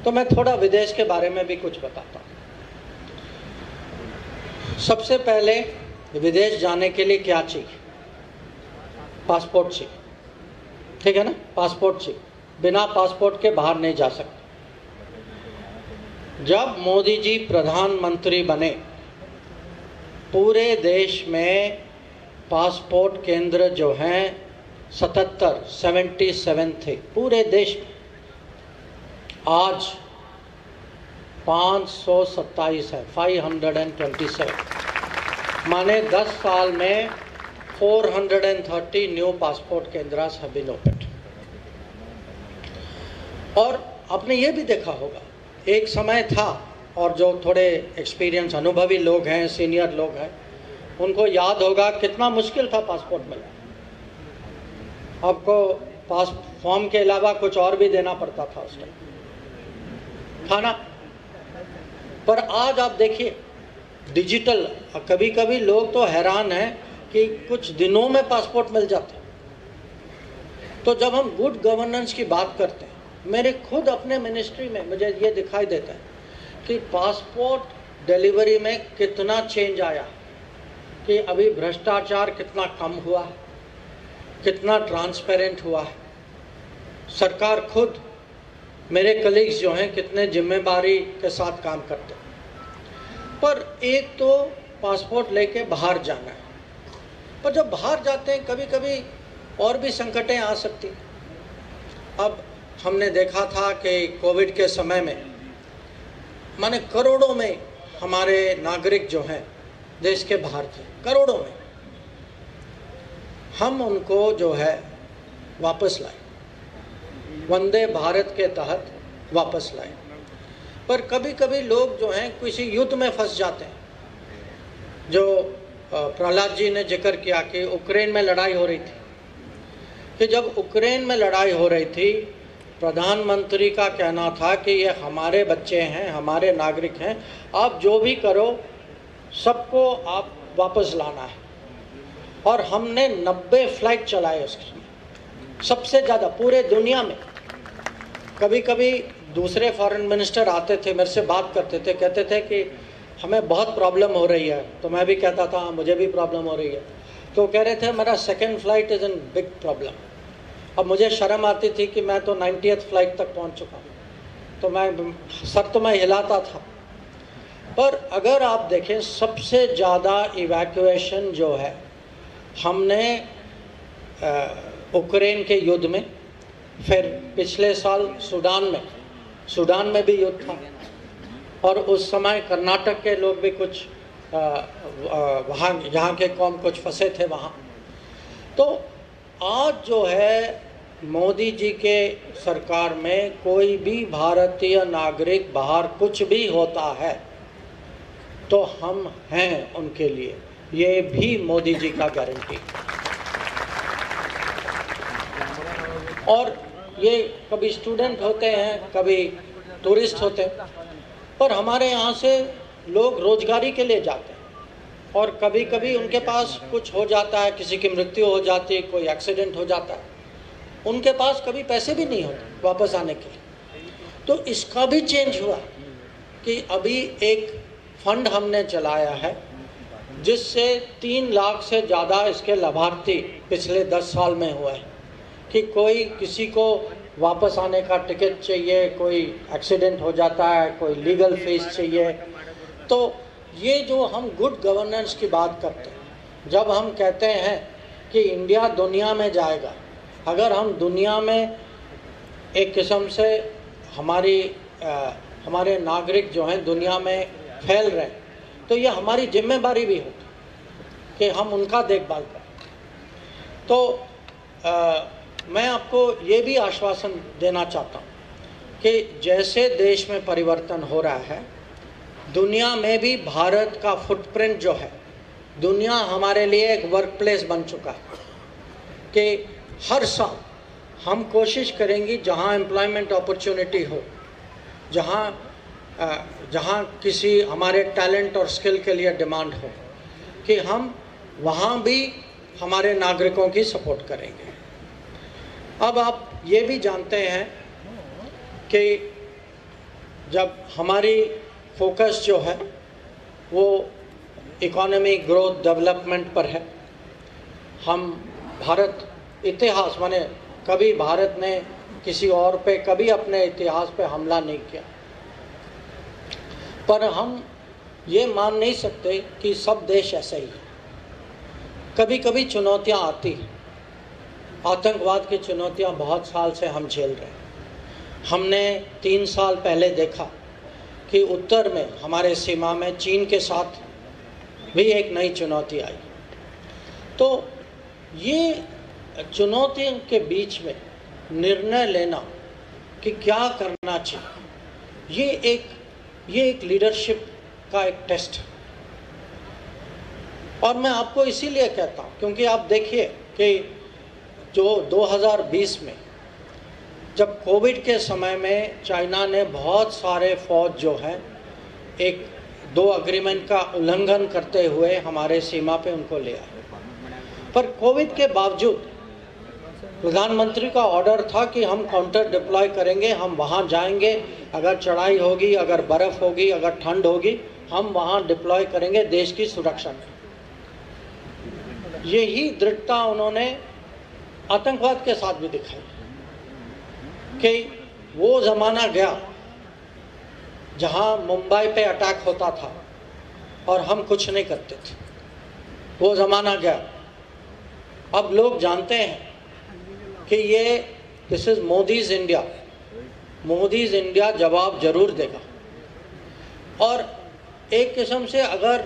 तो मैं थोड़ा विदेश के बारे में भी कुछ बताता हूँ। सबसे पहले विदेश जाने के लिए क्या चाहिए? पासपोर्ट चाहिए, ठीक है ना? पासपोर्ट चाहिए, बिना पासपोर्ट के बाहर नहीं जा सकते। जब मोदी जी प्रधानमंत्री बने, पूरे देश में पासपोर्ट केंद्र जो हैं 77 थे पूरे देश में। आज 527 है, 527, माने 10 साल में 430 न्यू पासपोर्ट केंद्रास हैव बीन ओपन्ड। और आपने ये भी देखा होगा, एक समय था, और जो थोड़े एक्सपीरियंस अनुभवी लोग हैं, सीनियर लोग हैं, उनको याद होगा कितना मुश्किल था पासपोर्ट मिलना। आपको पास फॉर्म के अलावा कुछ और भी देना पड़ता था उस टाइम, था ना? पर आज आप देखिए डिजिटल, कभी कभी लोग तो हैरान हैं कि कुछ दिनों में पासपोर्ट मिल जाता है। तो जब हम गुड गवर्नेंस की बात करते हैं, मेरे खुद अपने मिनिस्ट्री में मुझे ये दिखाई देता है कि पासपोर्ट डिलीवरी में कितना चेंज आया, कि अभी भ्रष्टाचार कितना कम हुआ है, कितना ट्रांसपेरेंट हुआ है। सरकार खुद, मेरे कलीग्स जो हैं, कितने जिम्मेदारी के साथ काम करते हैं। पर एक तो पासपोर्ट लेके बाहर जाना है, पर जब बाहर जाते हैं कभी कभी और भी संकटें आ सकती। अब हमने देखा था कि कोविड के समय में माने करोड़ों में हमारे नागरिक जो हैं देश के बाहर थे, करोड़ों में। हम उनको जो है वापस लाए, वंदे भारत के तहत वापस लाए। पर कभी कभी लोग जो हैं किसी युद्ध में फंस जाते हैं। जो प्रहलाद जी ने जिक्र किया कि यूक्रेन में लड़ाई हो रही थी, कि जब यूक्रेन में लड़ाई हो रही थी, प्रधानमंत्री का कहना था कि ये हमारे बच्चे हैं, हमारे नागरिक हैं, आप जो भी करो सबको आप वापस लाना है। और हमने 90 फ्लाइट चलाए उसके, सबसे ज़्यादा पूरे दुनिया में। कभी कभी दूसरे फॉरेन मिनिस्टर आते थे, मेरे से बात करते थे, कहते थे कि हमें बहुत प्रॉब्लम हो रही है। तो मैं भी कहता था हाँ, मुझे भी प्रॉब्लम हो रही है। तो कह रहे थे मेरा second flight is an big problem. अब मुझे शर्म आती थी कि मैं तो 90th फ्लाइट तक पहुंच चुका हूँ, तो मैं सर तो मैं हिलाता था। पर अगर आप देखें, सबसे ज़्यादा इवैक्यूएशन जो है हमने यूक्रेन के युद्ध में, फिर पिछले साल सूडान में भी युद्ध था, और उस समय कर्नाटक के लोग भी कुछ वहाँ, यहाँ के कौम कुछ फंसे थे वहाँ। तो आज जो है मोदी जी के सरकार में कोई भी भारतीय नागरिक बाहर कुछ भी होता है तो हम हैं उनके लिए, ये भी मोदी जी का गारंटी। और ये कभी स्टूडेंट होते हैं, कभी टूरिस्ट होते हैं, पर हमारे यहाँ से लोग रोजगारी के लिए जाते हैं, और कभी कभी उनके पास कुछ हो जाता है, किसी की मृत्यु हो जाती है, कोई एक्सीडेंट हो जाता है, उनके पास कभी पैसे भी नहीं होते वापस आने के लिए। तो इसका भी चेंज हुआ कि अभी एक फंड हमने चलाया है जिससे 3 लाख से ज़्यादा इसके लाभार्थी पिछले 10 साल में हुए हैं। कि कोई किसी को वापस आने का टिकट चाहिए, कोई एक्सीडेंट हो जाता है, कोई लीगल फीस चाहिए। तो ये जो हम गुड गवर्नेंस की बात करते हैं, जब हम कहते हैं कि इंडिया दुनिया में जाएगा, अगर हम दुनिया में एक किस्म से हमारे नागरिक जो हैं दुनिया में फैल रहे हैं, तो ये हमारी जिम्मेदारी भी होती कि हम उनका देखभाल करें। तो मैं आपको ये भी आश्वासन देना चाहता हूँ कि जैसे देश में परिवर्तन हो रहा है, दुनिया में भी भारत का फुटप्रिंट जो है, दुनिया हमारे लिए एक वर्क प्लेस बन चुका है कि हर साल हम कोशिश करेंगे जहाँ एम्प्लॉयमेंट अपॉर्चुनिटी हो, जहाँ किसी हमारे टैलेंट और स्किल के लिए डिमांड हो, कि हम वहाँ भी हमारे नागरिकों की सपोर्ट करेंगे। अब आप ये भी जानते हैं कि जब हमारी फोकस जो है वो इकोनॉमिक ग्रोथ डेवलपमेंट पर है, हम भारत इतिहास माने कभी भारत ने किसी और पे कभी अपने इतिहास पे हमला नहीं किया, पर हम ये मान नहीं सकते कि सब देश ऐसे ही है। कभी कभी चुनौतियां आती हैं, आतंकवाद की चुनौतियां बहुत साल से हम झेल रहे हैं। हमने 3 साल पहले देखा कि उत्तर में हमारे सीमा में चीन के साथ भी एक नई चुनौती आई। तो ये चुनौतियों के बीच में निर्णय लेना कि क्या करना चाहिए, ये एक लीडरशिप का एक टेस्ट है। और मैं आपको इसीलिए कहता हूँ क्योंकि आप देखिए कि जो 2020 में जब कोविड के समय में चाइना ने बहुत सारे फौज जो है 1-2 अग्रीमेंट का उल्लंघन करते हुए हमारे सीमा पे उनको ले आए, पर कोविड के बावजूद प्रधानमंत्री का ऑर्डर था कि हम काउंटर डिप्लॉय करेंगे, हम वहाँ जाएंगे, अगर चढ़ाई होगी, अगर बर्फ़ होगी, अगर ठंड होगी, हम वहाँ डिप्लॉय करेंगे देश की सुरक्षा में। यही दृढ़ता उन्होंने आतंकवाद के साथ भी दिखाई कि वो ज़माना गया जहाँ मुंबई पे अटैक होता था और हम कुछ नहीं करते थे, वो ज़माना गया। अब लोग जानते हैं कि ये दिस इज़ मोदीज़ इंडिया, मोदीज़ इंडिया जवाब जरूर देगा। और एक किस्म से अगर